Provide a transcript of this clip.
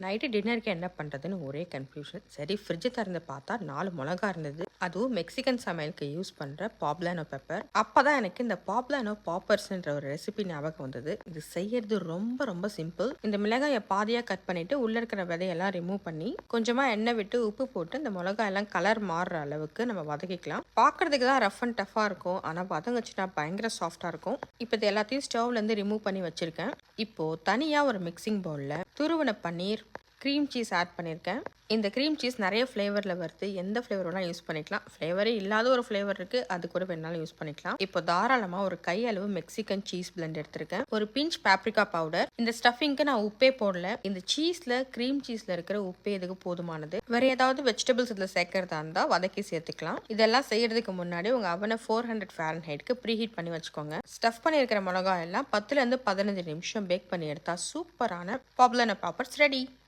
Night டின்னருக்கு என்ன பண்ணுறதுன்னு ஒரே கன்ஃபியூஷன். சரி ஃப்ரிட்ஜை திறந்து பார்த்தா 4 மிளகா இருந்தது. அதுவும் மெக்சிகன் சமையலுக்கு யூஸ் பண்ணுற பாப்லானோ பெப்பர். அப்போ தான் எனக்கு இந்த பாப்லானோ பாப்பர்ஸ்ன்ற ஒரு ரெசிபி ஞாபகம் வந்தது. இது செய்யறது ரொம்ப ரொம்ப சிம்பிள். இந்த மிளகாயை பாதியாக கட் பண்ணிவிட்டு உள்ளே இருக்கிற விதையெல்லாம் ரிமூவ் பண்ணி கொஞ்சமாக எண்ணெய் விட்டு உப்பு போட்டு இந்த மிளகாய் எல்லாம் கலர் மாறுற அளவுக்கு நம்ம வதக்கிக்கலாம். பார்க்குறதுக்கு தான் ரஃப் அண்ட் டஃபாக இருக்கும், ஆனால் வதங்குச்சுன்னா பயங்கர சாஃப்டாக இருக்கும். இப்போ இது எல்லாத்தையும் ஸ்டவ்லேருந்து ரிமூவ் பண்ணி வச்சுருக்கேன். இப்போது தனியாக ஒரு மிக்சிங் பவுலில் துருவன பன்னீர், க்ரீம் சீஸ் ஆட் பண்ணியிருக்கேன். இந்த க்ரீம் சீஸ் நிறைய ஃப்ளேவரில் வருது. எந்த ஃப்ளேவர் வேணாலும் யூஸ் பண்ணிக்கலாம். ஃப்ளேவரே இல்லாத ஒரு ஃப்ளேவர் இருக்குது, அது கூட வேணாலும் யூஸ் பண்ணிக்கலாம். இப்போ தாராளமாக ஒரு கையளவு மெக்சிகன் சீஸ் பிளெண்ட் எடுத்திருக்கேன். ஒரு பிஞ்ச் பாப்ரிகா பவுடர். இந்த ஸ்டஃபிங்க்கு நான் உப்பே போடல. இந்த சீஸில் க்ரீம் சீஸில் இருக்கிற உப்பே இதுக்கு போதுமானது. வேறு ஏதாவது வெஜிடபிள்ஸ் இதில் சேர்க்கறதா இருந்தால் வதக்கி சேர்த்துக்கலாம். இதெல்லாம் செய்யறதுக்கு முன்னாடி உங்கள் அவனை 400 ஃபாரன்ஹைட்க்கு ப்ரீஹீட் பண்ணி வச்சுக்கோங்க. ஸ்டஃப் பண்ணியிருக்கிற மிளகாய் எல்லாம் 10 to 15 நிமிஷம் பேக் பண்ணி எடுத்தால் சூப்பரான பாப்லானோ பாப்பர்ஸ் ரெடி.